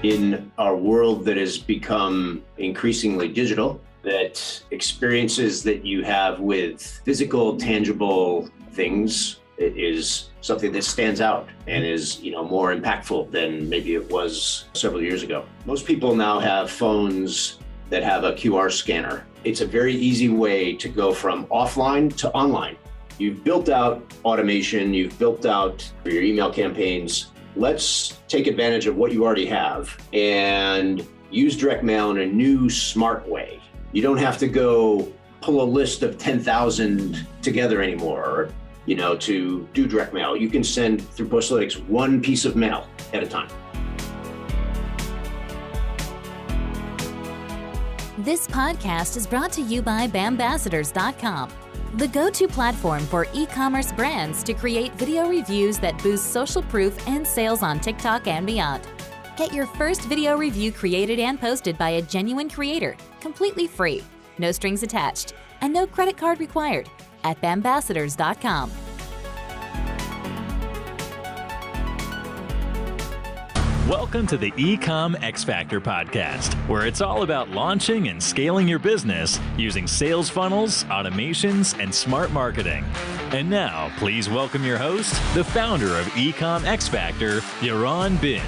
In our world that has become increasingly digital, that experiences that you have with physical, tangible things is something that stands out and is, more impactful than maybe it was several years ago. Most people now have phones that have a QR scanner. It's a very easy way to go from offline to online. You've built out automation, you've built out your email campaigns. Let's take advantage of what you already have and use direct mail in a new, smart way. You don't have to go pull a list of 10,000 together anymore, to do direct mail. You can send through Postalytics one piece of mail at a time. This podcast is brought to you by Bambassadors.com, the go-to platform for e-commerce brands to create video reviews that boost social proof and sales on TikTok and beyond. Get your first video review created and posted by a genuine creator, completely free, no strings attached, and no credit card required at Bambassadors.com. Welcome to the EcomXFactor podcast, where it's all about launching and scaling your business using sales funnels, automations, and smart marketing. And now, please welcome your host, the founder of EcomXFactor, Yaron Bin.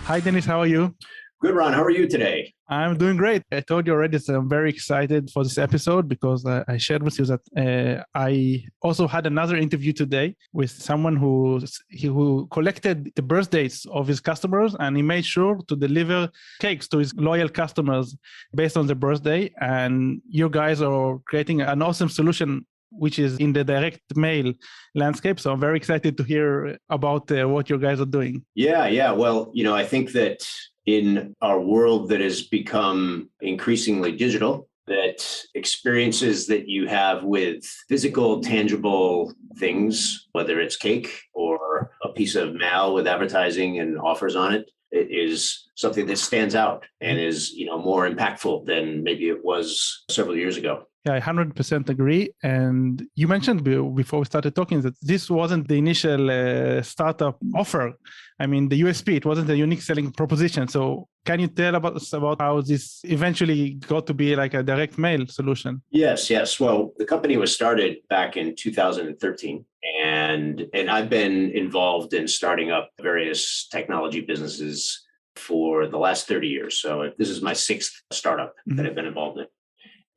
Hi, Dennis. How are you? Good, Ron. How are you today? I'm doing great. I told you already, so I'm very excited for this episode because I shared with you that I also had another interview today with someone who collected the birthdays of his customers, and he made sure to deliver cakes to his loyal customers based on their birthday. And you guys are creating an awesome solution which is in the direct mail landscape. So I'm very excited to hear about what you guys are doing. Yeah. Well, I think that in our world that has become increasingly digital, that experiences that you have with physical, tangible things, whether it's cake or a piece of mail with advertising and offers on it, it is something that stands out and is, more impactful than maybe it was several years ago. Yeah, I 100% agree. And you mentioned before we started talking that this wasn't the initial startup offer. I mean, the USP, it wasn't a unique selling proposition. So can you tell us about how this eventually got to be like a direct mail solution? Yes. Well, the company was started back in 2013. And I've been involved in starting up various technology businesses for the last 30 years. So this is my sixth startup that I've been involved in.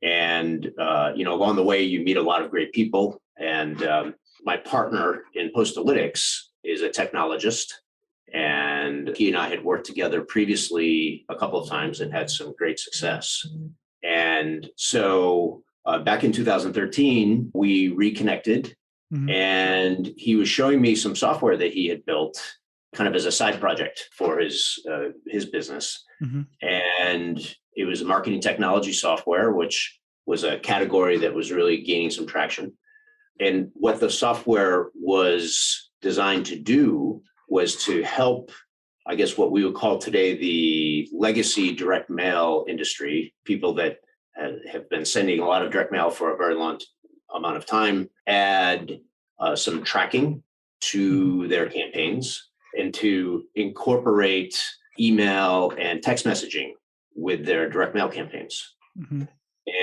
And, along the way, you meet a lot of great people. And my partner in Postalytics is a technologist. And he and I had worked together previously a couple of times and had some great success. And so back in 2013, we reconnected. And he was showing me some software that he had built kind of as a side project for his business. And it was marketing technology software, which was a category that was really gaining some traction. And what the software was designed to do was to help, I guess, what we would call today the legacy direct mail industry, people that have been sending a lot of direct mail for a very long amount of time, add some tracking to their campaigns and to incorporate email and text messaging with their direct mail campaigns.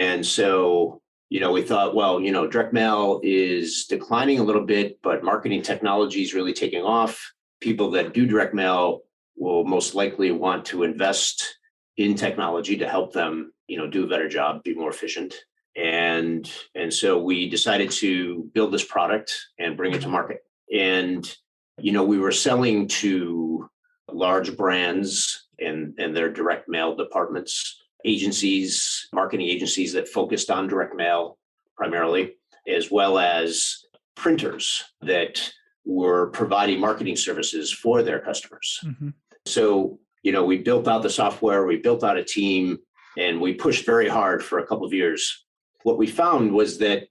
And so, we thought, well, direct mail is declining a little bit, but marketing technology is really taking off. People that do direct mail will most likely want to invest in technology to help them, do a better job, be more efficient. And so we decided to build this product and bring it to market. And, we were selling to large brands and their direct mail departments, agencies, marketing agencies that focused on direct mail primarily, as well as printers that were providing marketing services for their customers. So, we built out the software, we built out a team, and we pushed very hard for a couple of years. What we found was that,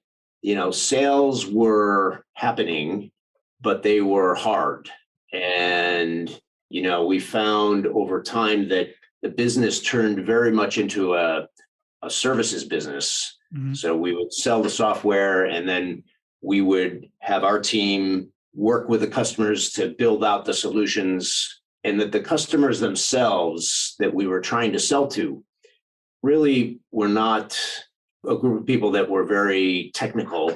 sales were happening, but they were hard. And, we found over time that the business turned very much into a services business. So we would sell the software, and then we would have our team work with the customers to build out the solutions, and that the customers themselves that we were trying to sell to really were not a group of people that were very technical.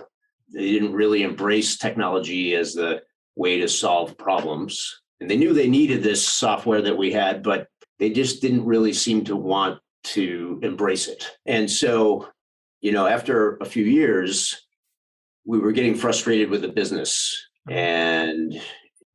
They didn't really embrace technology as the way to solve problems. And they knew they needed this software that we had, but they just didn't really seem to want to embrace it. And so, after a few years, we were getting frustrated with the business. And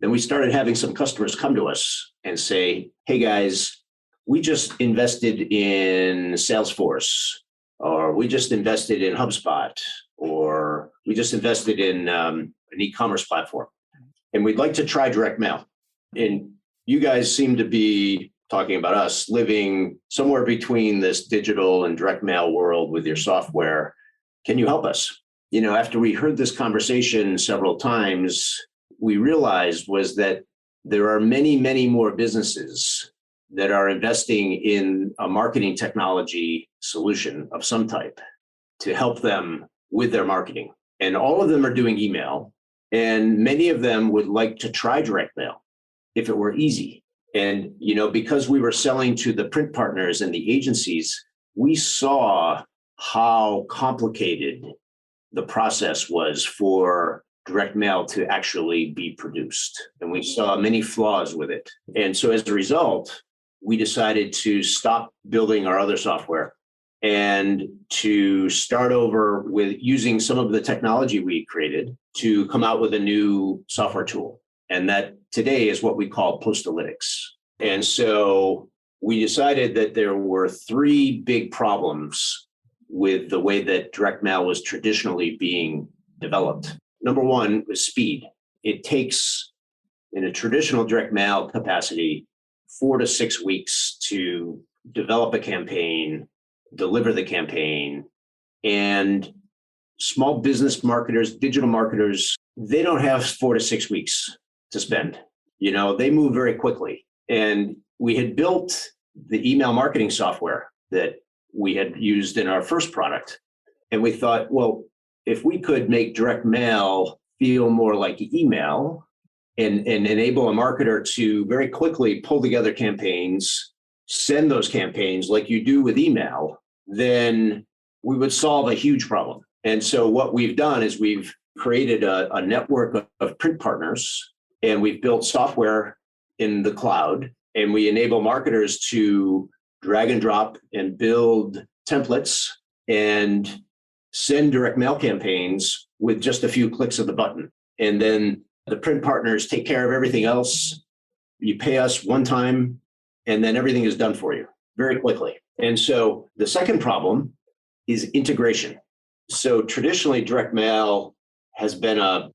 then we started having some customers come to us and say, hey guys, we just invested in Salesforce, or we just invested in HubSpot, or we just invested in an e-commerce platform, and we'd like to try direct mail. And you guys seem to be talking about us living somewhere between this digital and direct mail world with your software. Can you help us? After we heard this conversation several times, we realized was that there are many, many more businesses that are investing in a marketing technology solution of some type to help them with their marketing. And all of them are doing email, and many of them would like to try direct mail if it were easy. And, because we were selling to the print partners and the agencies, we saw how complicated the process was for direct mail to actually be produced. And we saw many flaws with it. And so as a result, we decided to stop building our other software and to start over with using some of the technology we created to come out with a new software tool. And that today is what we call Postalytics. And so we decided that there were three big problems with the way that direct mail was traditionally being developed. Number one was speed. It takes, in a traditional direct mail capacity, 4 to 6 weeks to develop a campaign, deliver the campaign. And small business marketers, digital marketers, they don't have 4 to 6 weeks to spend. They move very quickly. And we had built the email marketing software that we had used in our first product. And we thought, well, if we could make direct mail feel more like email and enable a marketer to very quickly pull together campaigns, send those campaigns like you do with email, then we would solve a huge problem. And so what we've done is we've created a network of print partners, and we've built software in the cloud, and we enable marketers to drag and drop and build templates and send direct mail campaigns with just a few clicks of the button. And then the print partners take care of everything else. You pay us one time, and then everything is done for you very quickly. And so the second problem is integration. So traditionally, direct mail has been a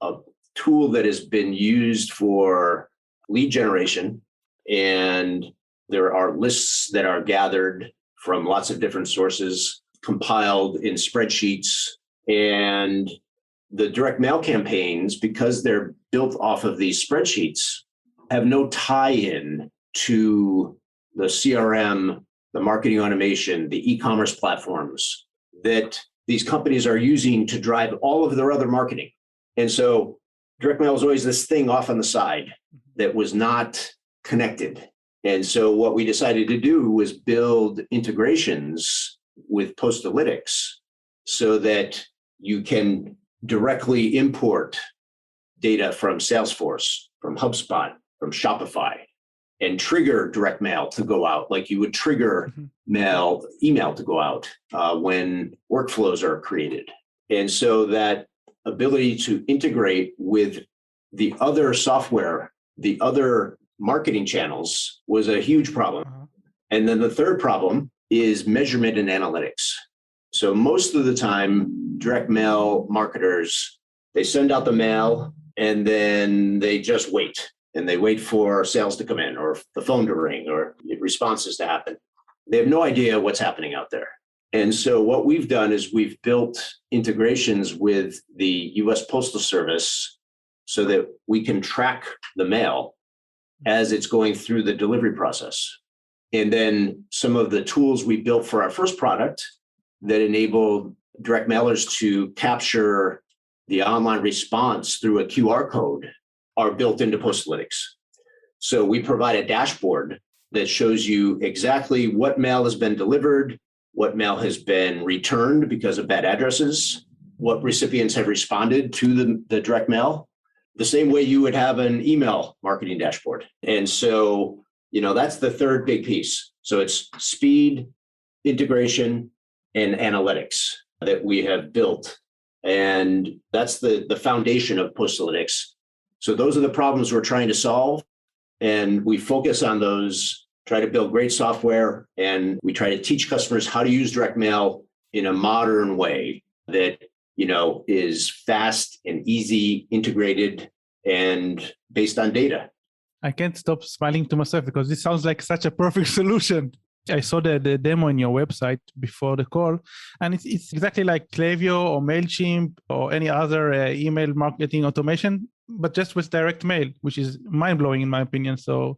tool that has been used for lead generation, and there are lists that are gathered from lots of different sources, compiled in spreadsheets. And the direct mail campaigns, because they're built off of these spreadsheets, have no tie-in to the CRM, the marketing automation, the e-commerce platforms that these companies are using to drive all of their other marketing. And so direct mail is always this thing off on the side that was not connected. And so what we decided to do was build integrations with Postalytics so that you can directly import data from Salesforce, from HubSpot, from Shopify, and trigger direct mail to go out like you would trigger email to go out when workflows are created. And so that ability to integrate with the other software, the other marketing channels was a huge problem. And then the third problem is measurement and analytics. So most of the time, direct mail marketers, they send out the mail and then they just wait. And they wait for sales to come in or the phone to ring or responses to happen. They have no idea what's happening out there. And so what we've done is we've built integrations with the US Postal Service so that we can track the mail as it's going through the delivery process. And then some of the tools we built for our first product that enabled direct mailers to capture the online response through a QR code are built into Postalytics. So we provide a dashboard that shows you exactly what mail has been delivered, what mail has been returned because of bad addresses, what recipients have responded to the direct mail, the same way you would have an email marketing dashboard. And so, that's the third big piece. So it's speed, integration, and analytics that we have built. And that's the foundation of Postalytics. So those are the problems we're trying to solve. And we focus on those, try to build great software, and we try to teach customers how to use direct mail in a modern way that, is fast and easy, integrated, and based on data. I can't stop smiling to myself because this sounds like such a perfect solution. I saw the demo on your website before the call, and it's exactly like Klaviyo or MailChimp or any other email marketing automation, but just with direct mail, which is mind-blowing in my opinion. So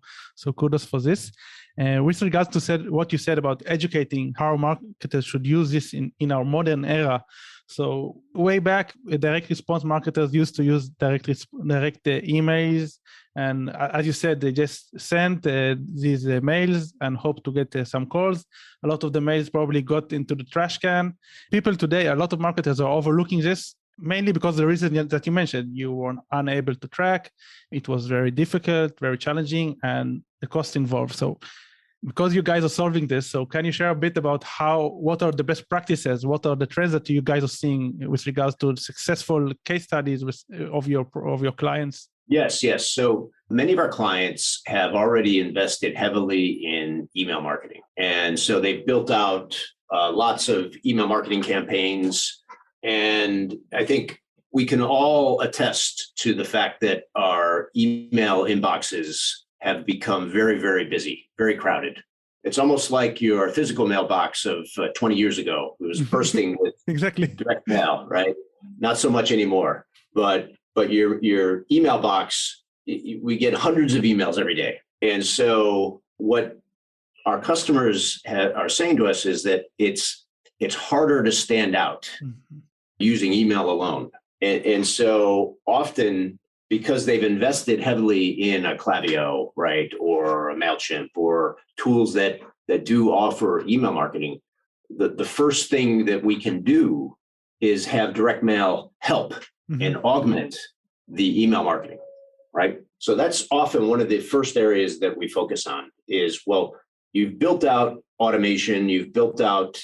kudos for this. With regards to what you said about educating how marketers should use this in our modern era. So way back, direct response marketers used to use direct emails. And as you said, they just sent these mails and hope to get some calls. A lot of the mails probably got into the trash can. People today, a lot of marketers are overlooking this, mainly because the reason that you mentioned, you were unable to track. It was very difficult, very challenging, and the cost involved. So because you guys are solving this, so can you share a bit about what are the best practices? What are the trends that you guys are seeing with regards to successful case studies of your clients? Yes. So many of our clients have already invested heavily in email marketing. And so they've built out lots of email marketing campaigns. And I think we can all attest to the fact that our email inboxes have become very, very busy, very crowded. It's almost like your physical mailbox of 20 years ago. It was bursting with exactly direct mail, right? Not so much anymore. But your email box, we get hundreds of emails every day. And so what our customers are saying to us is that it's harder to stand out using email alone. And so often, because they've invested heavily in a Klaviyo, right, or a MailChimp, or tools that do offer email marketing, the first thing that we can do is have direct mail help and augment the email marketing, right? So that's often one of the first areas that we focus on is, well, you've built out automation, you've built out,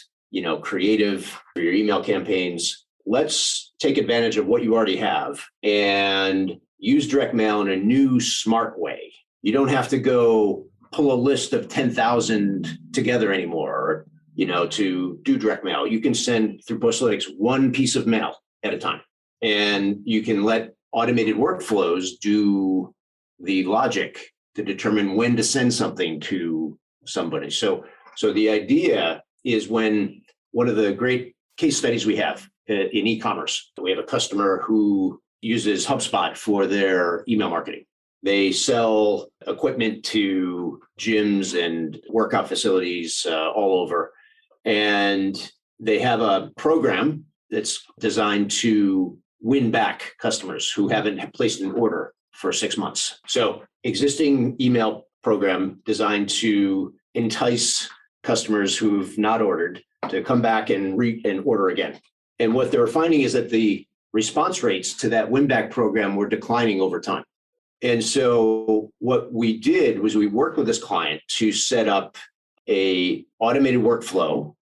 creative for your email campaigns. Let's take advantage of what you already have and use direct mail in a new, smart way. You don't have to go pull a list of 10,000 together anymore, to do direct mail. You can send through Postalytics one piece of mail at a time. And you can let automated workflows do the logic to determine when to send something to somebody. So the idea is, when one of the great case studies we have in e-commerce, we have a customer who uses HubSpot for their email marketing. They sell equipment to gyms and workout facilities all over. And they have a program that's designed to win back customers who haven't placed an order for 6 months. So existing email program designed to entice customers who've not ordered to come back and order again. And what they were finding is that the response rates to that win-back program were declining over time. And so what we did was we worked with this client to set up a automated workflow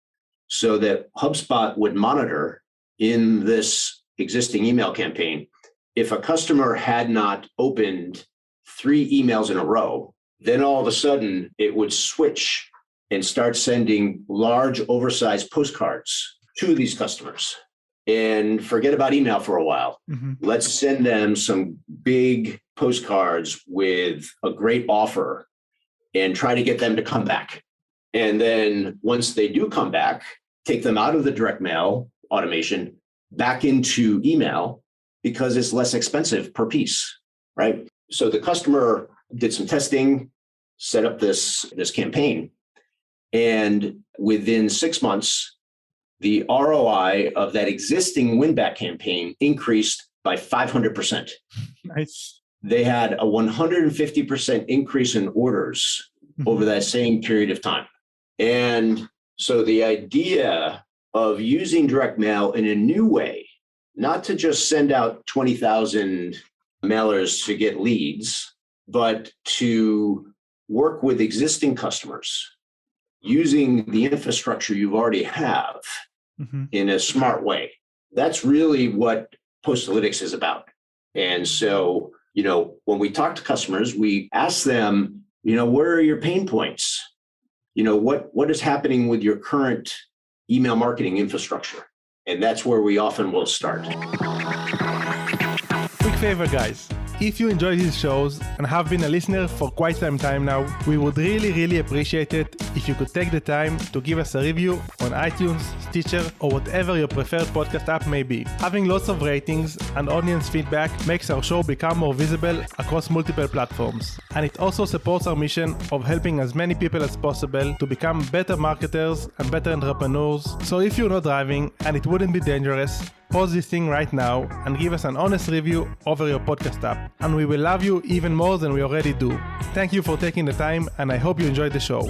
so that HubSpot would monitor in this existing email campaign, if a customer had not opened 3 emails in a row, then all of a sudden it would switch and start sending large, oversized postcards to these customers. And forget about email for a while. Let's send them some big postcards with a great offer and try to get them to come back. And then once they do come back, take them out of the direct mail automation back into email, because it's less expensive per piece, right? So the customer did some testing, set up this campaign, and within 6 months, the ROI of that existing win-back campaign increased by 500%. Nice. they had a 150% increase in orders over that same period of time. And so the idea of using direct mail in a new way, not to just send out 20,000 mailers to get leads, but to work with existing customers using the infrastructure you already have in a smart way. That's really what Postalytics is about. And so, when we talk to customers, we ask them, where are your pain points? What is happening with your current email marketing infrastructure? And that's where we often will start. Quick favor, guys. If you enjoy these shows and have been a listener for quite some time now, we would really appreciate it if you could take the time to give us a review on iTunes, Stitcher, or whatever your preferred podcast app may be. Having lots of ratings and audience feedback makes our show become more visible across multiple platforms. And it also supports our mission of helping as many people as possible to become better marketers and better entrepreneurs. So if you're not driving and it wouldn't be dangerous, pause this thing right now and give us an honest review over your podcast app. And we will love you even more than we already do. Thank you for taking the time, and I hope you enjoyed the show.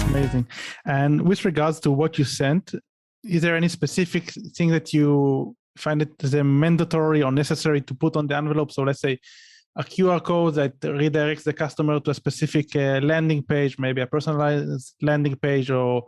Amazing. And with regards to what you sent, is there any specific thing that you find it as a mandatory or necessary to put on the envelope? So let's say a QR code that redirects the customer to a specific landing page, maybe a personalized landing page, or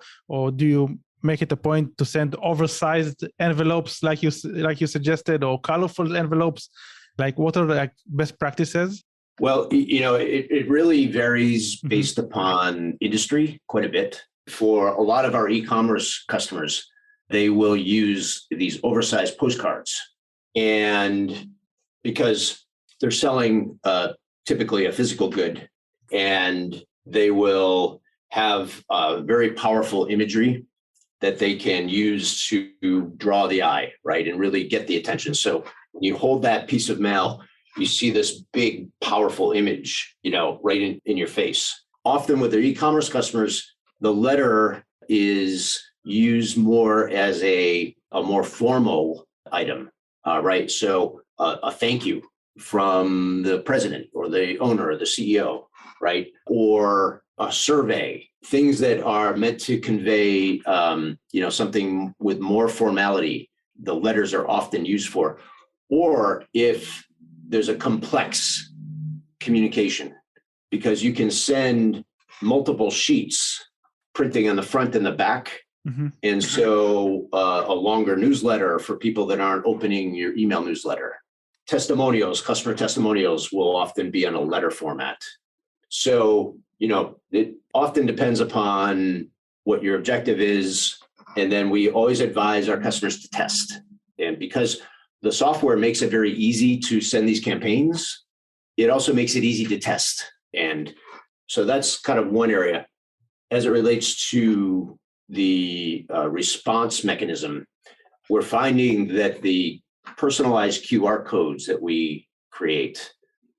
do you make it a point to send oversized envelopes like you suggested, or colorful envelopes? Like, what are the best practices? Well, it really varies based upon industry quite a bit. For a lot of our e-commerce customers, they will use these oversized postcards. And because they're selling typically a physical good, and they will have very powerful imagery that they can use to draw the eye, right, and really get the attention. So when you hold that piece of mail, you see this big, powerful image, right in your face. Often with their e-commerce customers, the letter is used more as a more formal item, right? So a thank you from the president or the owner or the CEO, right? Or a survey, things that are meant to convey, something with more formality. The letters are often used for. Or if there's a complex communication, because you can send multiple sheets printing on the front and the back. And so a longer newsletter for people that aren't opening your email newsletter. Testimonials, customer testimonials will often be on a letter format. So, it often depends upon what your objective is. And then we always advise our customers to test. And because the software makes it very easy to send these campaigns, it also makes it easy to test. And so that's kind of one area. As it relates to the response mechanism, we're finding that the personalized QR codes that we create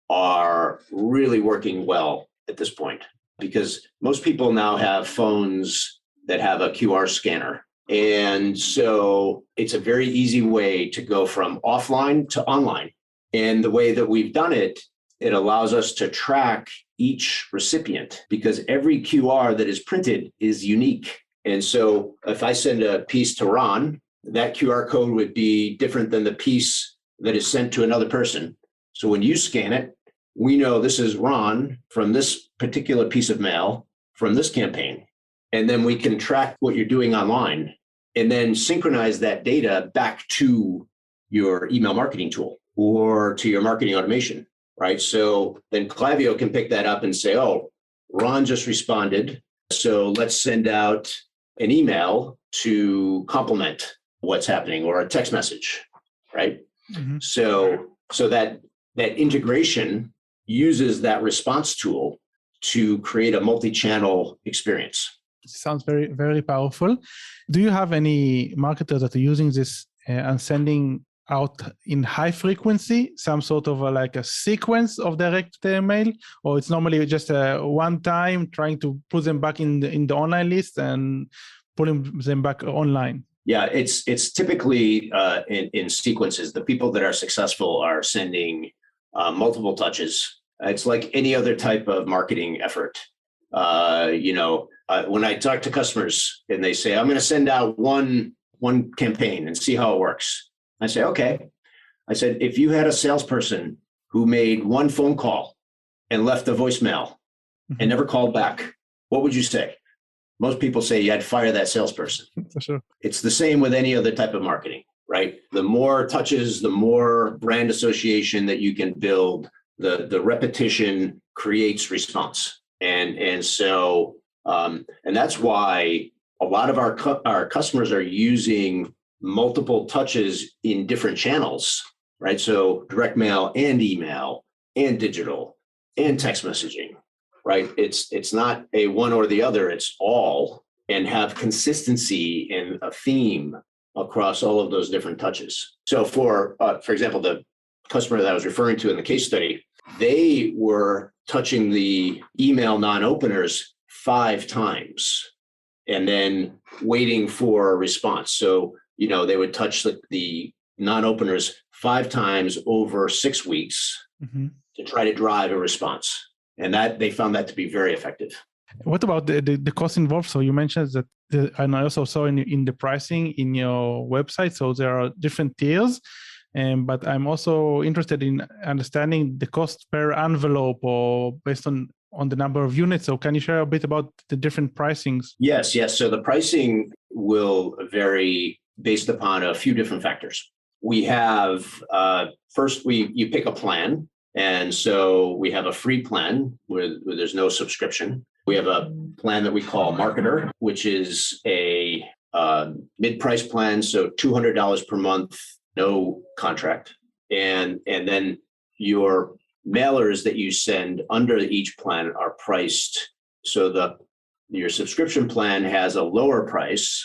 are really working well at this point, because most people now have phones that have a QR scanner. And so it's a very easy way to go from offline to online. And the way that we've done it, it allows us to track each recipient, because every QR that is printed is unique. And so if I send a piece to Ron, that QR code would be different than the piece that is sent to another person. So when you scan it, we know this is Ron from this particular piece of mail from this campaign. And then we can track what you're doing online and then synchronize that data back to your email marketing tool or to your marketing automation, right? So then Klaviyo can pick that up and say, oh, Ron just responded, so let's send out an email to complement what's happening, or a text message, right? So that integration uses that response tool to create a multi-channel experience. Sounds very, very powerful. Do you have any marketers that are using this and sending out in high frequency, some sort of like a sequence of direct mail, or it's normally just a one time trying to put them back in the online list and putting them back online? Yeah, it's typically in sequences. The people that are successful are sending multiple touches. It's like any other type of marketing effort. When I talk to customers and they say, I'm going to send out one campaign and see how it works. I say, okay. I said, if you had a salesperson who made one phone call and left a voicemail and never called back, what would you say? Most people say you had to fire that salesperson. For sure. It's the same with any other type of marketing, right? The more touches, the more brand association that you can build, the repetition creates response. And that's why a lot of our customers are using multiple touches in different channels, right? So direct mail and email and digital and text messaging, right? It's not a one or the other, it's all, and have consistency and a theme across all of those different touches. So for example, the customer that I was referring to in the case study, they were touching the email non-openers 5 times and then waiting for a response. So, they would touch the non-openers 5 times over 6 weeks to try to drive a response. And that they found that to be very effective. What about the cost involved? So you mentioned that, and I also saw in the pricing in your website, so there are different tiers. But I'm also interested in understanding the cost per envelope or based on the number of units. So can you share a bit about the different pricings? Yes. So the pricing will vary based upon a few different factors. We have, first, you pick a plan. And so we have a free plan where there's no subscription. We have a plan that we call Marketer, which is a mid-price plan. So $200 per month, no contract. And then your mailers that you send under each plan are priced so your subscription plan has a lower price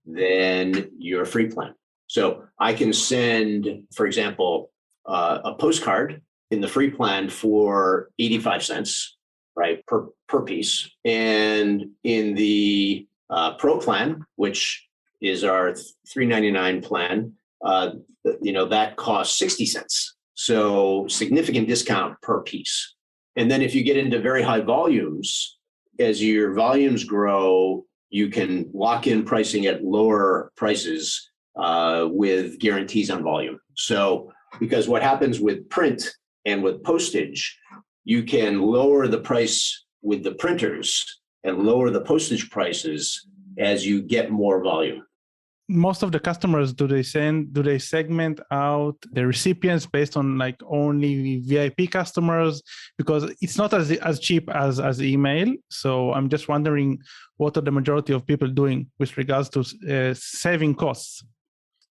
than your free plan. So I can send, for example, a postcard in the free plan for 85 cents, right, per piece. And in the pro plan, which is our $3.99 plan, that costs 60 cents. So significant discount per piece. And then if you get into very high volumes, as your volumes grow, you can lock in pricing at lower prices with guarantees on volume. So because what happens with print and with postage, you can lower the price with the printers and lower the postage prices as you get more volume. Most of the customers, do they segment out the recipients based on like only VIP customers? Because it's not as cheap as email. So I'm just wondering, what are the majority of people doing with regards to saving costs?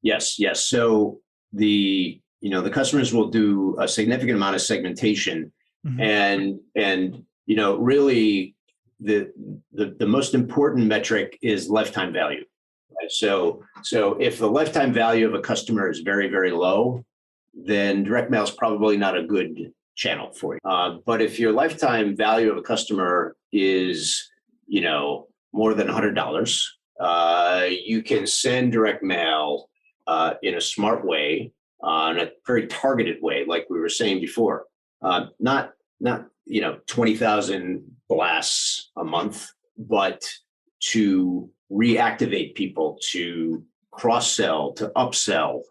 Yes. So the customers will do a significant amount of segmentation, and really the most important metric is lifetime value. Right? So if the lifetime value of a customer is very, very low, then direct mail is probably not a good channel for you. But if your lifetime value of a customer is, more than $100, you can send direct mail in a smart way, in a very targeted way, like we were saying before. Not 20,000 blasts a month, but to reactivate people, to cross-sell, to upsell,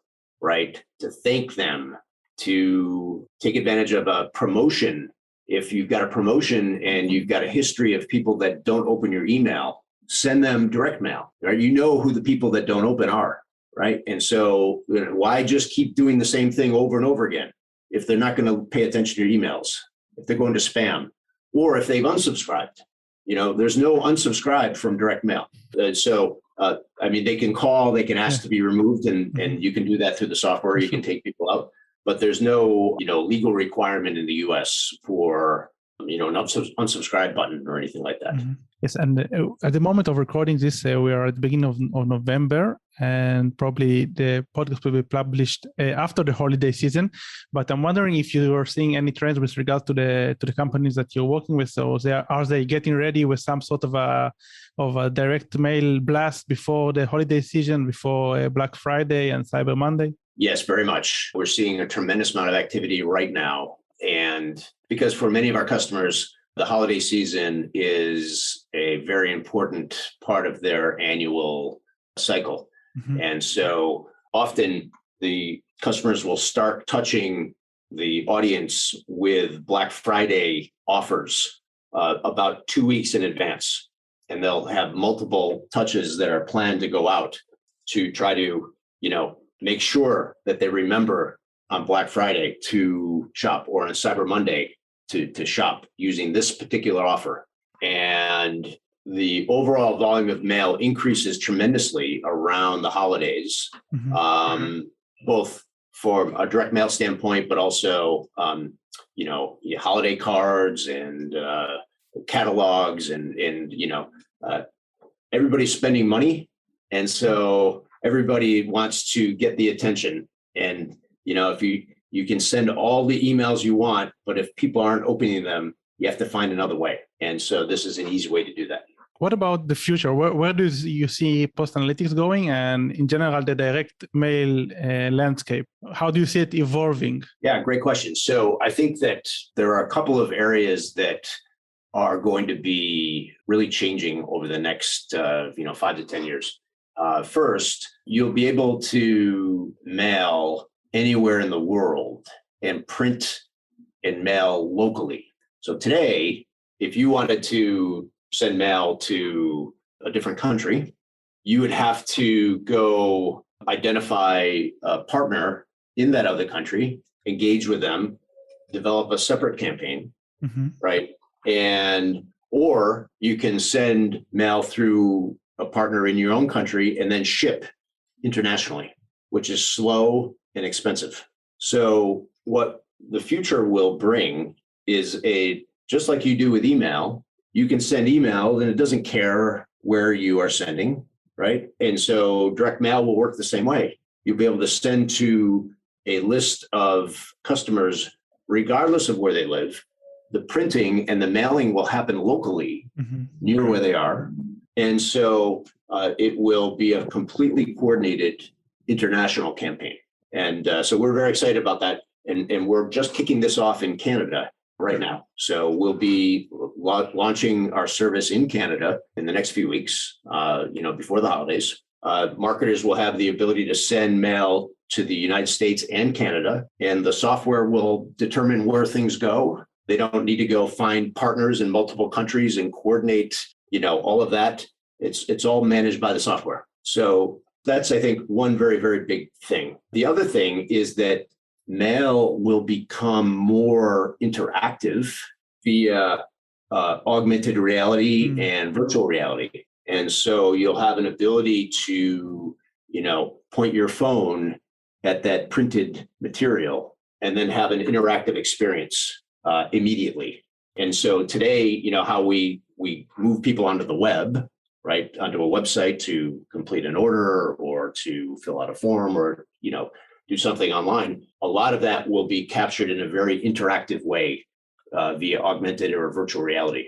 right? To thank them, to take advantage of a promotion. If you've got a promotion and you've got a history of people that don't open your email, send them direct mail, right? You know who the people that don't open are, right? And so why just keep doing the same thing over and over again if they're not going to pay attention to your emails, if they're going to spam, or if they've unsubscribed? There's no unsubscribe from direct mail. They can call, they can ask to be removed, and you can do that through the software. You can take people out, but there's no, legal requirement in the US for, an unsubscribe button or anything like that. Yes, and at the moment of recording this, we are at the beginning of November, and probably the podcast will be published after the holiday season. But I'm wondering if you are seeing any trends with regards to the companies that you're working with. So are they getting ready with some sort of a direct mail blast before the holiday season, before Black Friday and Cyber Monday? Yes, very much. We're seeing a tremendous amount of activity right now. And because for many of our customers, the holiday season is a very important part of their annual cycle. Mm-hmm. And so often the customers will start touching the audience with Black Friday offers about 2 weeks in advance. And they'll have multiple touches that are planned to go out to try to, make sure that they remember on Black Friday to shop, or on Cyber Monday to shop using this particular offer. And the overall volume of mail increases tremendously around the holidays, mm-hmm. Both from a direct mail standpoint, but also, holiday cards and catalogs and everybody's spending money. And so everybody wants to get the attention. And, if you can send all the emails you want, but if people aren't opening them, you have to find another way. And so this is an easy way to do that. What about the future? Where do you see Postalytics going, and in general, the direct mail landscape? How do you see it evolving? Yeah, great question. So I think that there are a couple of areas that are going to be really changing over the next 5 to 10 years. First, you'll be able to mail anywhere in the world and print and mail locally. So today, if you wanted to send mail to a different country, you would have to go identify a partner in that other country, engage with them, develop a separate campaign, mm-hmm. right? Or you can send mail through a partner in your own country and then ship internationally, which is slow and expensive. So what the future will bring is just like you do with email, you can send email and it doesn't care where you are sending, right? And so direct mail will work the same way. You'll be able to send to a list of customers, regardless of where they live. The printing and the mailing will happen locally, mm-hmm. near where they are. And so it will be a completely coordinated international campaign. And so we're very excited about that. And we're just kicking this off in Canada right now. So we'll be launching our service in Canada in the next few weeks, before the holidays. Marketers will have the ability to send mail to the United States and Canada, and the software will determine where things go. They don't need to go find partners in multiple countries and coordinate, all of that. It's all managed by the software. So that's, I think, one very, very big thing. The other thing is that mail will become more interactive via augmented reality and virtual reality. And so you'll have an ability to, point your phone at that printed material and then have an interactive experience immediately. And so today, how we move people onto the web, right, onto a website to complete an order or to fill out a form or, do something online. A lot of that will be captured in a very interactive way via augmented or virtual reality.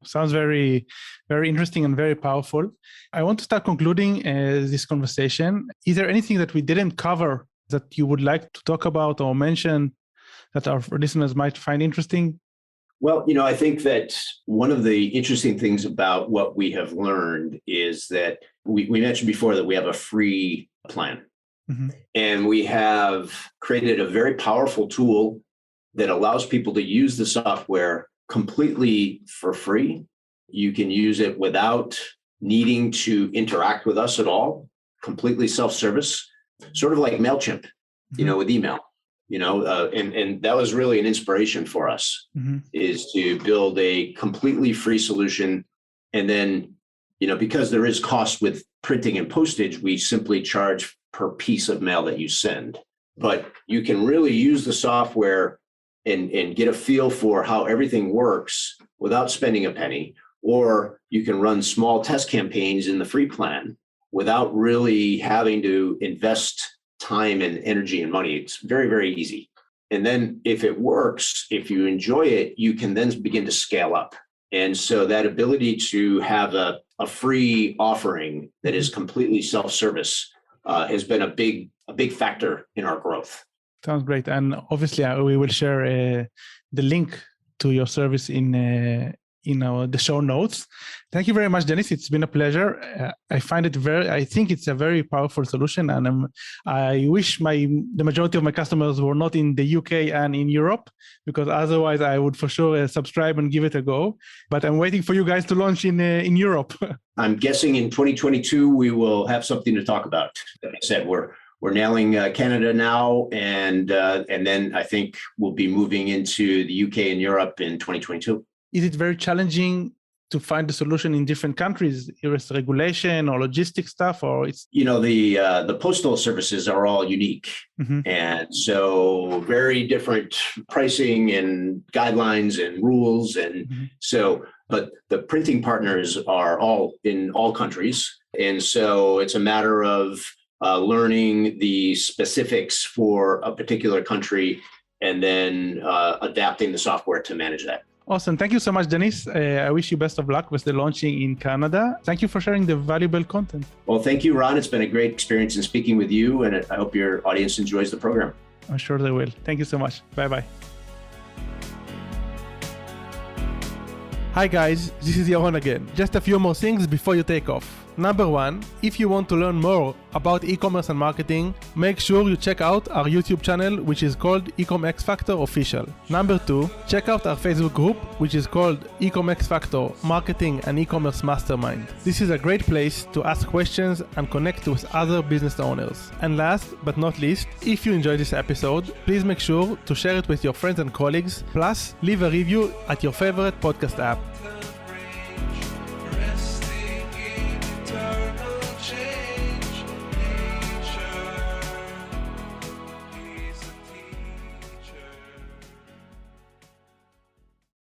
Sounds very, very interesting and very powerful. I want to start concluding this conversation. Is there anything that we didn't cover that you would like to talk about or mention that our listeners might find interesting? Well, I think that one of the interesting things about what we have learned is that we mentioned before that we have a free plan. Mm-hmm. And we have created a very powerful tool that allows people to use the software completely for free. You can use it without needing to interact with us at all, completely self-service, sort of like MailChimp, mm-hmm. With email. And that was really an inspiration for us, mm-hmm. is to build a completely free solution. And then, because there is cost with printing and postage, we simply charge per piece of mail that you send. But you can really use the software and get a feel for how everything works without spending a penny. Or you can run small test campaigns in the free plan without really having to invest time and energy and money. It's very, very easy. And then if it works, if you enjoy it, you can then begin to scale up. And so that ability to have a free offering that is completely self-service has been a big factor in our growth. Sounds great. And obviously we will share the link to your service in the show notes. Thank you very much, Dennis. It's been a pleasure. I think it's a very powerful solution, and I wish the majority of my customers were not in the UK and in Europe, because otherwise I would for sure subscribe and give it a go. But I'm waiting for you guys to launch in Europe. I'm guessing in 2022 we will have something to talk about. Like I said, we're nailing Canada now, and then I think we'll be moving into the UK and Europe in 2022. Is it very challenging to find the solution in different countries? Is regulation or logistic stuff, or it's the postal services are all unique, and so very different pricing and guidelines and rules, and but the printing partners are all in all countries, and so it's a matter of learning the specifics for a particular country, and then adapting the software to manage that. Awesome. Thank you so much, Dennis. I wish you best of luck with the launching in Canada. Thank you for sharing the valuable content. Well, thank you, Ron. It's been a great experience in speaking with you, and I hope your audience enjoys the program. I'm sure they will. Thank you so much. Bye-bye. Hi guys, this is Yaron again. Just a few more things before you take off. Number one, if you want to learn more about e-commerce and marketing, make sure you check out our YouTube channel, which is called EcomXFactor Official. Number two, check out our Facebook group, which is called EcomXFactor Marketing and E-commerce Mastermind. This is a great place to ask questions and connect with other business owners. And last but not least, if you enjoyed this episode, please make sure to share it with your friends and colleagues, plus leave a review at your favorite podcast app.